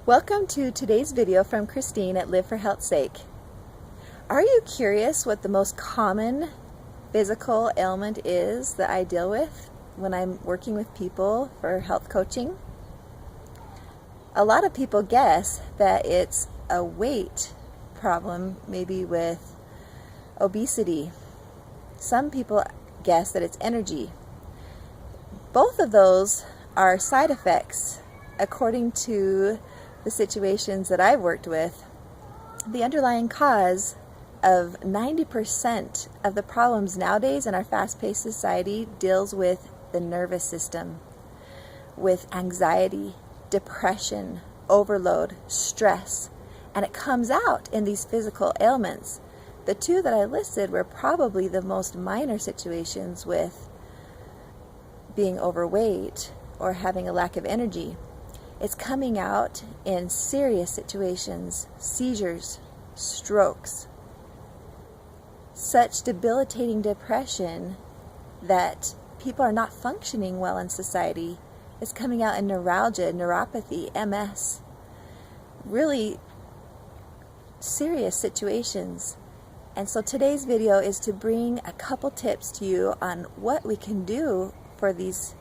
Welcome to today's video from Christine at Live for Health's Sake. Are you curious what the most common physical ailment is that I deal with when I'm working with people for health coaching? A lot of people guess that it's a weight problem, maybe with obesity. Some people guess that it's energy. Both of those are side effects according to the situations that I've worked with. The underlying cause of 90% of the problems nowadays in our fast-paced society deals with the nervous system, with anxiety, depression, overload, stress, and it comes out in these physical ailments. The two that I listed were probably the most minor situations, with being overweight or having a lack of energy. It's coming out in serious situations, seizures, strokes, such debilitating depression that people are not functioning well in society. It's coming out in neuralgia, neuropathy, MS, really serious situations. And so today's video is to bring a couple tips to you on what we can do for these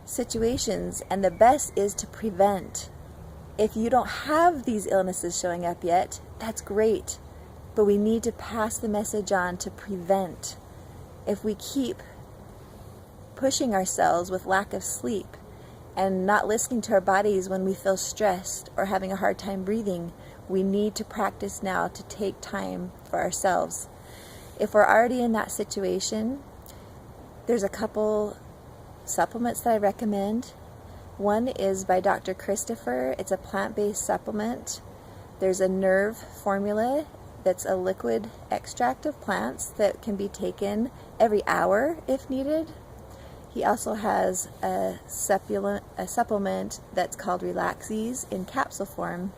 situations, and the best is to prevent. If you don't have these illnesses showing up yet, that's great, but we need to pass the message on to prevent. If we keep pushing ourselves with lack of sleep and not listening to our bodies when we feel stressed or having a hard time breathing, we need to practice now to take time for ourselves. If we're already in that situation, there's a couple supplements that I recommend. One is by Dr. Christopher. It's a plant-based supplement. There's a nerve formula that's a liquid extract of plants that can be taken every hour if needed. He also has a supplement that's called Relaxes in capsule form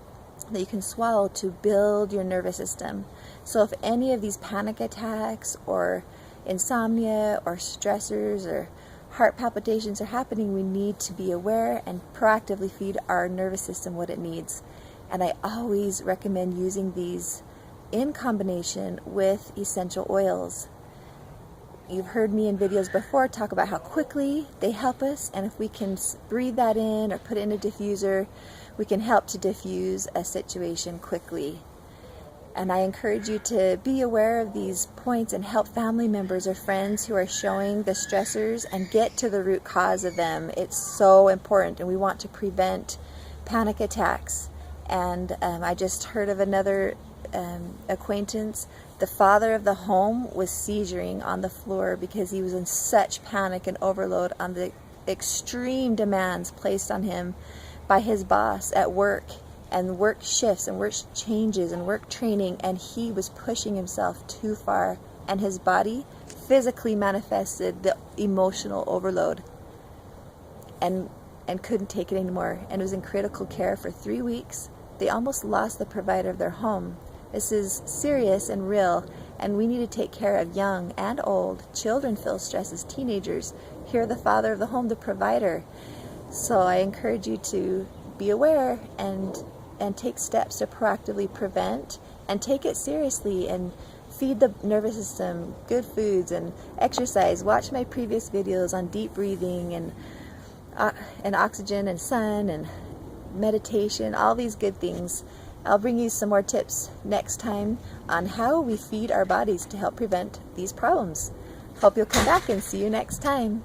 that you can swallow to build your nervous system. So if any of these panic attacks or insomnia or stressors or heart palpitations are happening, we need to be aware and proactively feed our nervous system what it needs. And I always recommend using these in combination with essential oils. You've heard me in videos before talk about how quickly they help us, and if we can breathe that in or put it in a diffuser, we can help to diffuse a situation quickly. And I encourage you to be aware of these points and help family members or friends who are showing the stressors and get to the root cause of them. It's so important, and we want to prevent panic attacks. And I just heard of another acquaintance. The father of the home was seizuring on the floor because he was in such panic and overload on the extreme demands placed on him by his boss at work, and work shifts and work changes and work training, and he was pushing himself too far, and his body physically manifested the emotional overload and couldn't take it anymore, and was in critical care for 3 weeks. They almost lost the provider of their home. This is serious and real, and we need to take care of young and old. Children feel stress as teenagers. Here, the father of the home, the provider. So I encourage you to be aware and take steps to proactively prevent, and take it seriously and feed the nervous system good foods and exercise. Watch my previous videos on deep breathing and oxygen and sun and meditation, all these good things. I'll bring you some more tips next time on how we feed our bodies to help prevent these problems. Hope you'll come back, and see you next time.